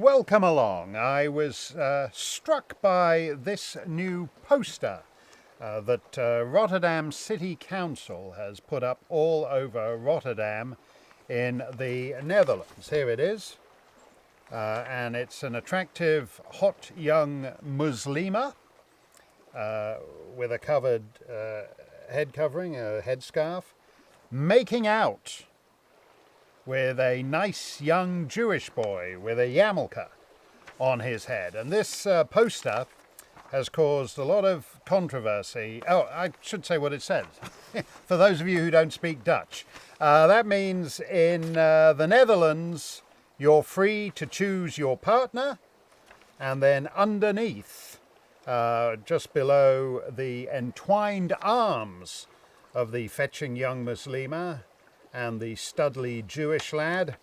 welcome along. I was struck by this new poster that Rotterdam City Council has put up all over Rotterdam in the Netherlands. Here it is. And it's an attractive, hot young Muslima with a covered head covering, a headscarf, making out with a nice young Jewish boy with a yarmulke on his head. And this poster has caused a lot of controversy. Oh, I should say what it says. For those of you who don't speak Dutch. That means in the Netherlands, you're free to choose your partner. And then underneath, just below the entwined arms of the fetching young Muslima and the studly Jewish lad,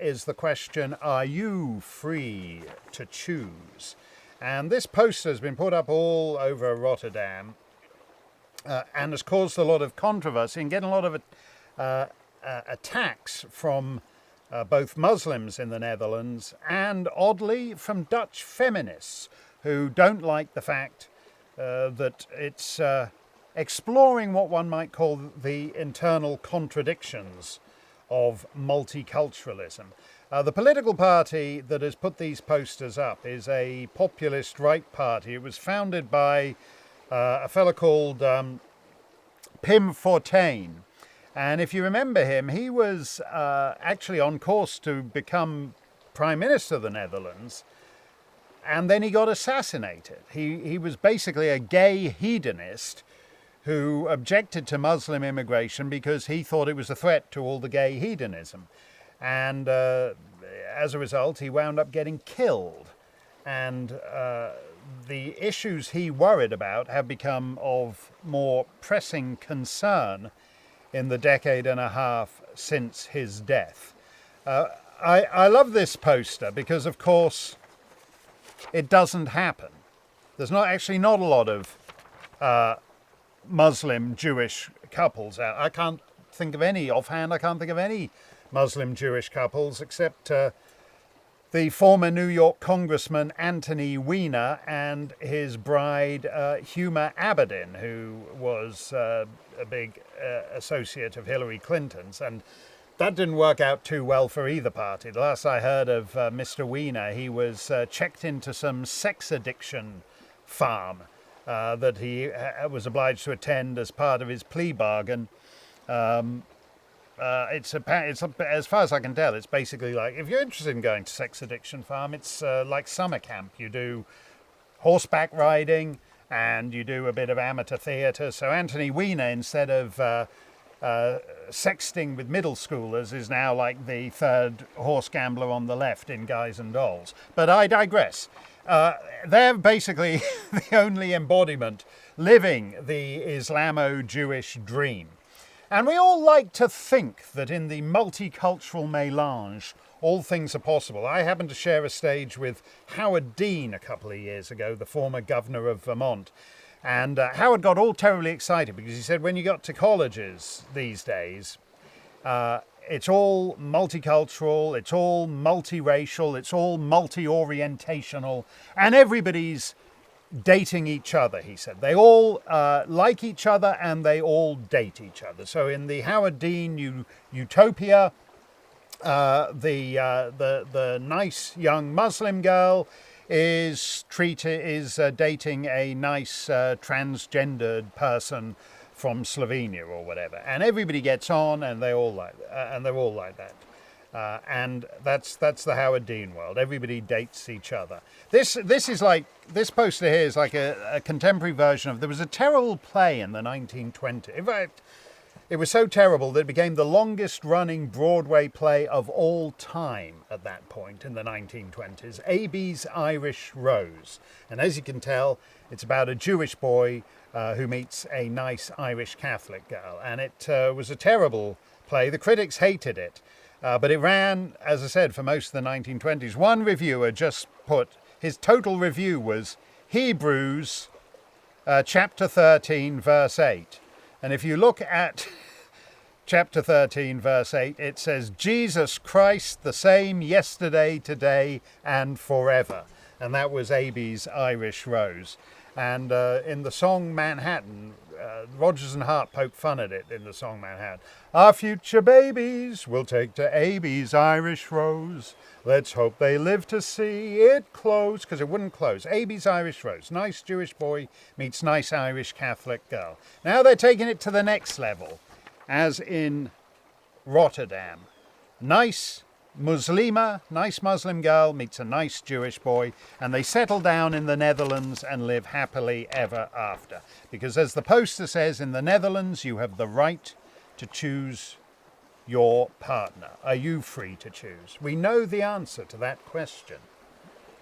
is the question, are you free to choose? And this poster has been put up all over Rotterdam and has caused a lot of controversy and getting a lot of attacks from both Muslims in the Netherlands and, oddly, from Dutch feminists who don't like the fact that it's exploring what one might call the internal contradictions of multiculturalism. The political party that has put these posters up is a populist right party. It was founded by a fellow called Pim Fortuyn. And if you remember him, he was actually on course to become Prime Minister of the Netherlands. And then he got assassinated. He was basically a gay hedonist who objected to Muslim immigration because he thought it was a threat to all the gay hedonism. And as a result, he wound up getting killed. And the issues he worried about have become of more pressing concern in the decade and a half since his death. I love this poster because, of course, it doesn't happen. There's not a lot of Muslim Jewish couples out. I can't think of any offhand. I can't think of any Muslim Jewish couples except the former New York Congressman Anthony Weiner and his bride Huma Abedin, who was a big associate of Hillary Clinton's, and that didn't work out too well for either party. The last I heard of Mr. Weiner, he was checked into some sex addiction farm that he was obliged to attend as part of his plea bargain. It's as far as I can tell, it's basically like, if you're interested in going to sex addiction farm, it's like summer camp. You do horseback riding and you do a bit of amateur theatre. So Anthony Weiner, instead of sexting with middle schoolers, is now like the third horse gambler on the left in Guys and Dolls. But I digress. They're basically the only embodiment living the Islamo-Jewish dream. And we all like to think that in the multicultural melange, all things are possible. I happened to share a stage with Howard Dean a couple of years ago, the former governor of Vermont. And Howard got all terribly excited because he said when you got to colleges these days, it's all multicultural, it's all multiracial, it's all multi-orientational, and everybody's dating each other, he said. They all like each other and they all date each other. So in the Howard Dean utopia, the nice young Muslim girl is dating a nice transgendered person from Slovenia or whatever, and everybody gets on, and they're all like that. And that's the Howard Dean world. Everybody dates each other. This poster here is like a contemporary version of. There was a terrible play in the 1920s. In fact, it was so terrible that it became the longest running Broadway play of all time at that point in the 1920s, Abie's Irish Rose. And as you can tell, it's about a Jewish boy who meets a nice Irish Catholic girl. And it was a terrible play. The critics hated it. But it ran, as I said, for most of the 1920s. One reviewer just put, his total review was Hebrews chapter 13, verse 8. And if you look at chapter 13, verse 8, it says, Jesus Christ the same yesterday, today, and forever. And that was Abie's Irish Rose. And in the song Manhattan, Rodgers and Hart poke fun at it in the song Manhattan. Our future babies will take to Abie's Irish Rose. Let's hope they live to see it close, because it wouldn't close. Abie's Irish Rose. Nice Jewish boy meets nice Irish Catholic girl. Now they're taking it to the next level, as in Rotterdam. Nice Muslima, nice Muslim girl meets a nice Jewish boy, and they settle down in the Netherlands and live happily ever after. Because as the poster says, in the Netherlands you have the right to choose your partner. Are you free to choose? We know the answer to that question.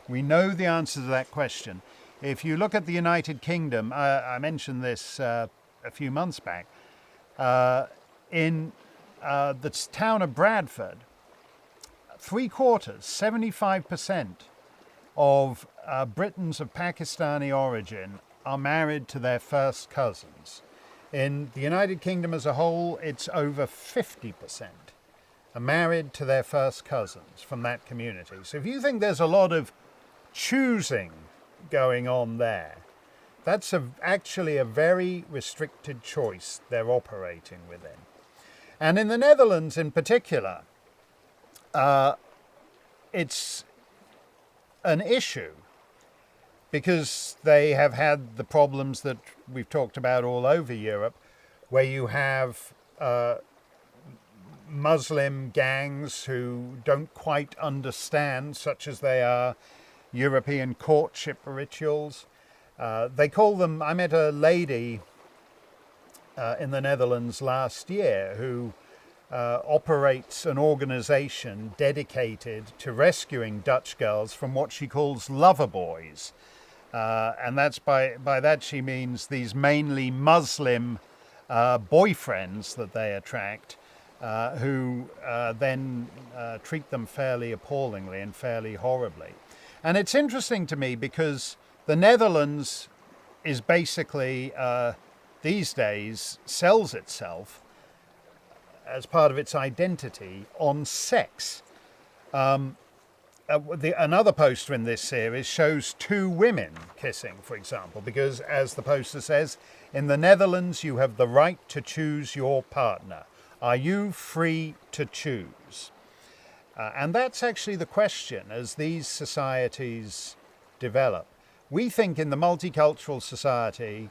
We know the answer to that question. If you look at the United Kingdom, I mentioned this a few months back, in the town of Bradford, 75% of Britons of Pakistani origin are married to their first cousins. In the United Kingdom as a whole, it's over 50% are married to their first cousins from that community. So if you think there's a lot of choosing going on there, that's actually a very restricted choice they're operating within. And in the Netherlands in particular, it's an issue because they have had the problems that we've talked about all over Europe, where you have Muslim gangs who don't quite understand, such as they are, European courtship rituals. They call them, I met a lady in the Netherlands last year who operates an organization dedicated to rescuing Dutch girls from what she calls lover boys. And that's by that she means these mainly Muslim boyfriends that they attract, who then treat them fairly appallingly and fairly horribly. And it's interesting to me because the Netherlands is basically, these days, sells itself as part of its identity on sex. Another poster in this series shows two women kissing, for example, because as the poster says, in the Netherlands you have the right to choose your partner. Are you free to choose? And that's actually the question as these societies develop. We think in the multicultural society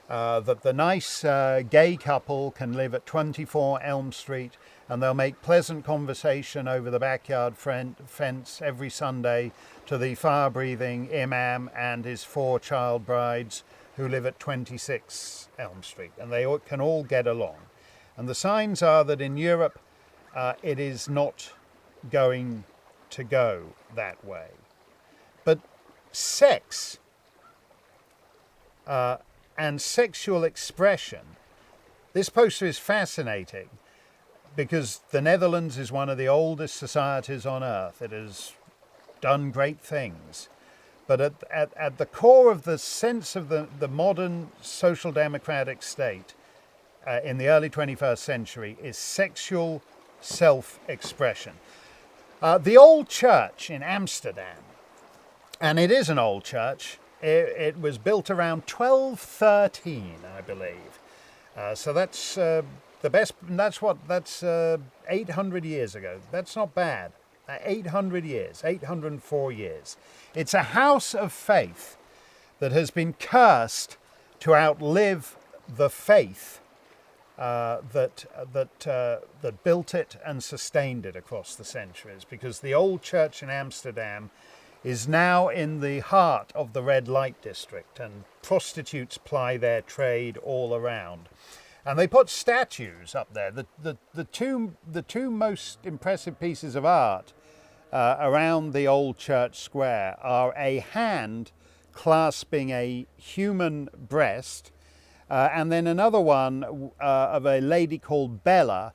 that the nice gay couple can live at 24 Elm Street and they'll make pleasant conversation over the backyard fence every Sunday to the fire-breathing imam and his 4 child brides who live at 26 Elm Street, and they can all get along. And the signs are that in Europe it is not going to go that way. But sex and sexual expression, this poster is fascinating because the Netherlands is one of the oldest societies on earth. It has done great things. But at the core of the sense of the modern social democratic state in the early 21st century is sexual self-expression. The old church in Amsterdam, and it is an old church, it was built around 1213, I believe. So that's the best. That's 800 years ago. That's not bad. 800 years, 804 years. It's a house of faith that has been cursed to outlive the faith that built it and sustained it across the centuries, because the old church in Amsterdam is now in the heart of the red light district, and prostitutes ply their trade all around. And they put statues up there. The two most impressive pieces of art around the old church square are a hand clasping a human breast, and then another one of a lady called Bella,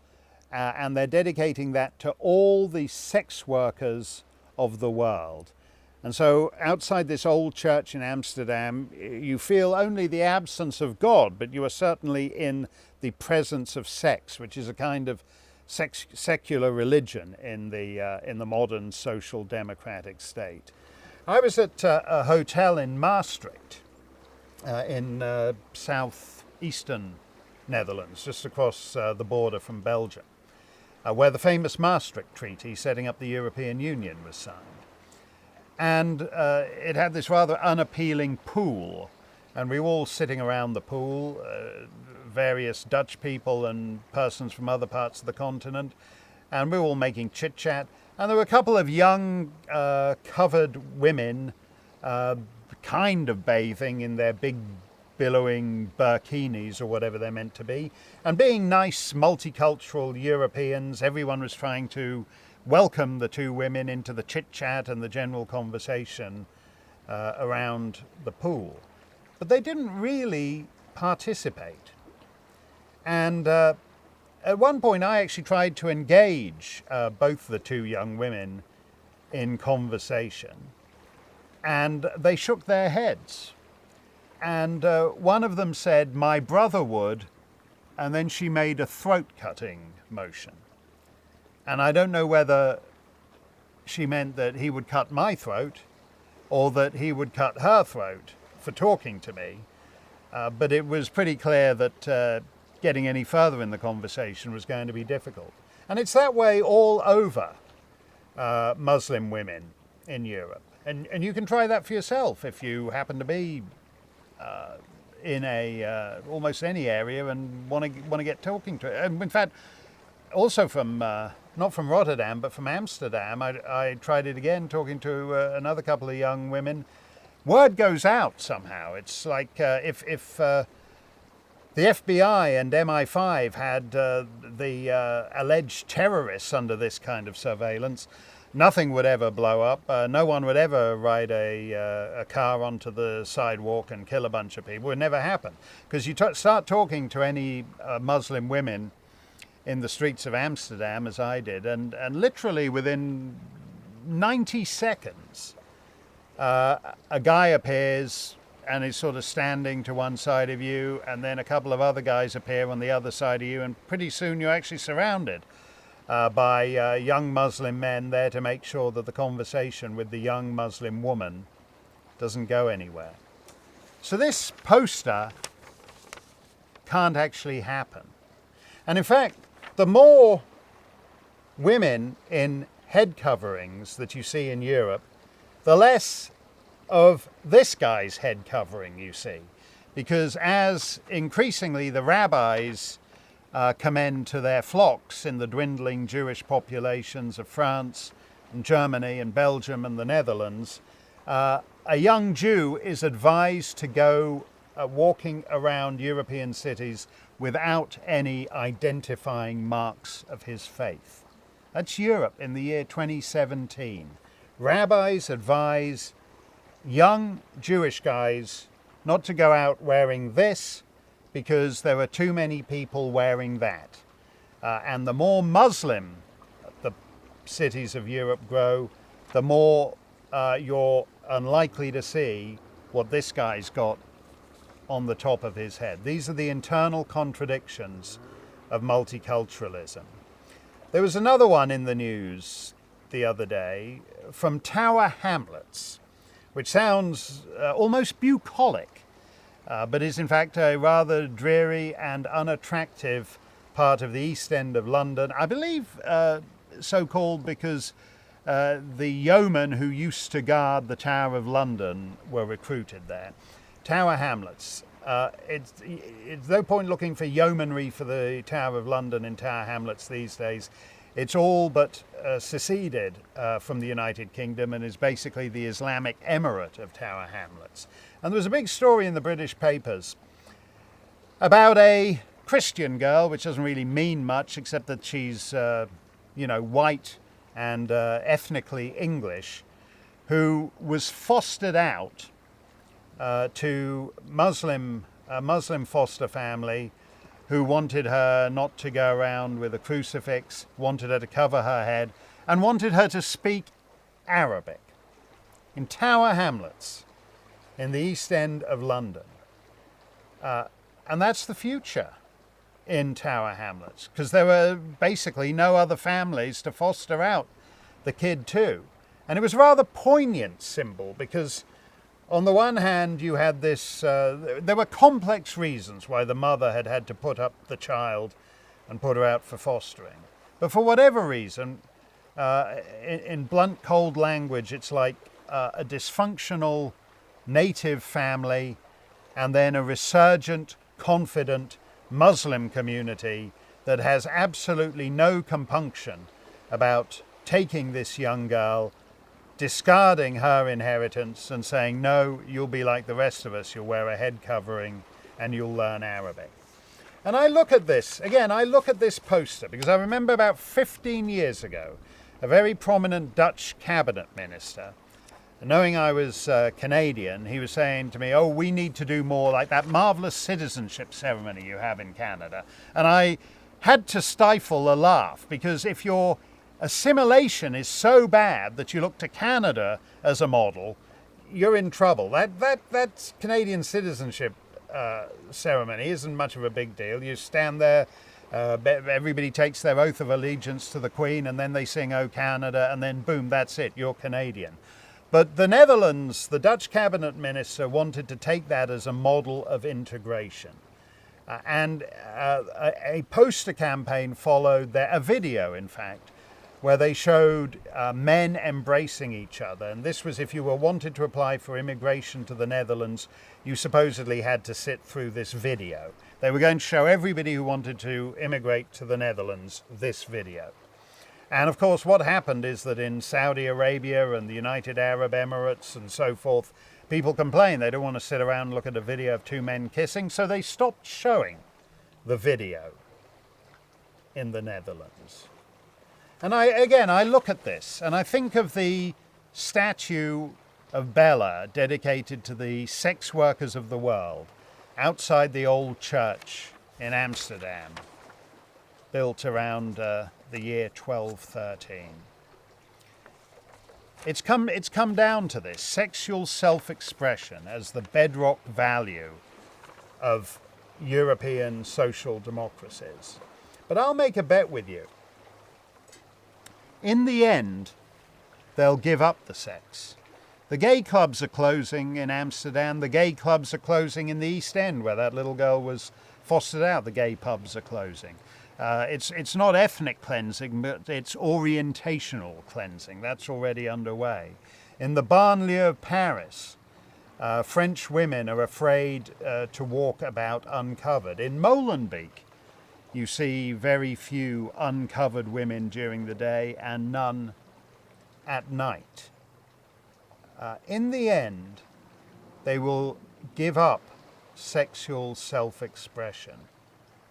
and they're dedicating that to all the sex workers of the world. And so outside this old church in Amsterdam, you feel only the absence of God, but you are certainly in the presence of sex, which is a kind of secular religion in the modern social democratic state. I was at a hotel in Maastricht in southeastern Netherlands, just across the border from Belgium, where the famous Maastricht Treaty setting up the European Union was signed. And it had this rather unappealing pool, and we were all sitting around the pool, various Dutch people and persons from other parts of the continent, and we were all making chit-chat. And there were a couple of young covered women kind of bathing in their big billowing burkinis or whatever they're meant to be. And being nice multicultural Europeans, everyone was trying to welcome the two women into the chit-chat and the general conversation around the pool. But they didn't really participate. And at one point I actually tried to engage both the two young women in conversation, and they shook their heads. And one of them said, "My brother would," and then she made a throat-cutting motion. And I don't know whether she meant that he would cut my throat or that he would cut her throat for talking to me. But it was pretty clear that getting any further in the conversation was going to be difficult. And it's that way all over Muslim women in Europe. And you can try that for yourself if you happen to be in almost any area and want to get talking to it. And in fact, also from not from Rotterdam, but from Amsterdam, I tried it again, talking to another couple of young women. Word goes out somehow. It's like if the FBI and MI5 had the alleged terrorists under this kind of surveillance, nothing would ever blow up. No one would ever ride a car onto the sidewalk and kill a bunch of people. It would never happen. Because you start talking to any Muslim women in the streets of Amsterdam, as I did, and literally within 90 seconds, a guy appears and is sort of standing to one side of you, and then a couple of other guys appear on the other side of you, and pretty soon you're actually surrounded by young Muslim men there to make sure that the conversation with the young Muslim woman doesn't go anywhere. So this poster can't actually happen. And in fact, the more women in head coverings that you see in Europe, the less of this guy's head covering you see. Because as increasingly the rabbis commend to their flocks in the dwindling Jewish populations of France and Germany and Belgium and the Netherlands, a young Jew is advised to go walking around European cities without any identifying marks of his faith. That's Europe in the year 2017. Rabbis advise young Jewish guys not to go out wearing this because there are too many people wearing that. And the more Muslim the cities of Europe grow, the more you're unlikely to see what this guy's got on the top of his head. These are the internal contradictions of multiculturalism. There was another one in the news the other day from Tower Hamlets, which sounds almost bucolic, but is in fact a rather dreary and unattractive part of the East End of London. I believe so called because the yeomen who used to guard the Tower of London were recruited there. Tower Hamlets. It's no point looking for yeomanry for the Tower of London in Tower Hamlets these days. It's all but seceded from the United Kingdom and is basically the Islamic Emirate of Tower Hamlets. And there was a big story in the British papers about a Christian girl, which doesn't really mean much except that she's, white and ethnically English, who was fostered out to a Muslim foster family who wanted her not to go around with a crucifix, wanted her to cover her head, and wanted her to speak Arabic. in Tower Hamlets in the East End of London. And that's the future in Tower Hamlets, because there were basically no other families to foster out the kid to. And it was a rather poignant symbol, because on the one hand you had this, there were complex reasons why the mother had had to put up the child and put her out for fostering. But for whatever reason, in blunt, cold language, it's like a dysfunctional native family and then a resurgent, confident Muslim community that has absolutely no compunction about taking this young girl, discarding her inheritance and saying, no, you'll be like the rest of us, you'll wear a head covering and you'll learn Arabic. And I look at this, again, I look at this poster because I remember about 15 years ago, a very prominent Dutch cabinet minister, knowing I was Canadian, he was saying to me, oh, we need to do more like that marvelous citizenship ceremony you have in Canada. And I had to stifle a laugh, because if your assimilation is so bad that you look to Canada as a model, you're in trouble. That Canadian citizenship ceremony isn't much of a big deal. You stand there, everybody takes their oath of allegiance to the Queen, and then they sing "O Canada," and then boom, that's it, you're Canadian. But the Netherlands, the Dutch cabinet minister, wanted to take that as a model of integration. And a poster campaign followed there, a video in fact, where they showed men embracing each other. And this was if you were wanted to apply for immigration to the Netherlands, you supposedly had to sit through this video. They were going to show everybody who wanted to immigrate to the Netherlands this video. And of course, what happened is that in Saudi Arabia and the United Arab Emirates and so forth, people complain they don't want to sit around and look at a video of two men kissing, so they stopped showing the video in the Netherlands. And I look at this and I think of the statue of Bella dedicated to the sex workers of the world outside the old church in Amsterdam, built around the year 1213. It's come down to this, sexual self-expression as the bedrock value of European social democracies. But I'll make a bet with you. In the end, they'll give up the sex. The gay clubs are closing in Amsterdam. The gay clubs are closing in the East End, where that little girl was fostered out. The gay pubs are closing. It's not ethnic cleansing, but it's orientational cleansing. That's already underway. In the banlieue of Paris, French women are afraid to walk about uncovered. In Molenbeek, you see very few uncovered women during the day and none at night. In the end, they will give up sexual self-expression.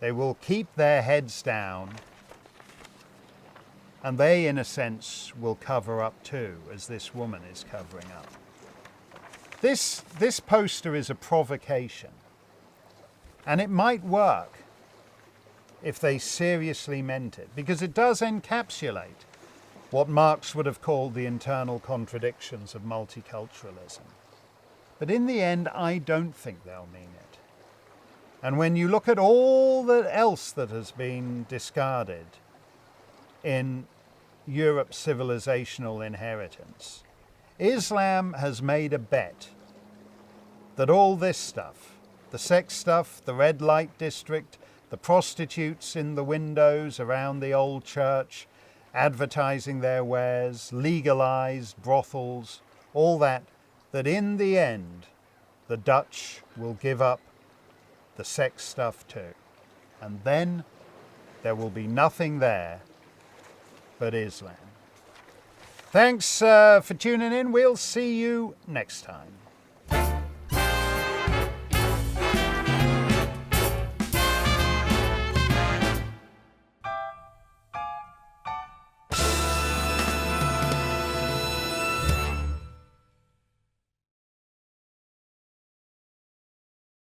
They will keep their heads down, and they, in a sense, will cover up too, as this woman is covering up. This poster is a provocation, and it might work if they seriously meant it, because it does encapsulate what Marx would have called the internal contradictions of multiculturalism. But in the end, I don't think they'll mean it. And when you look at all else that has been discarded in Europe's civilizational inheritance, Islam has made a bet that all this stuff, the sex stuff, the red light district, the prostitutes in the windows around the old church, advertising their wares, legalized brothels, all that in the end, the Dutch will give up the sex stuff too. And then there will be nothing there but Islam. Thanks for tuning in. We'll see you next time.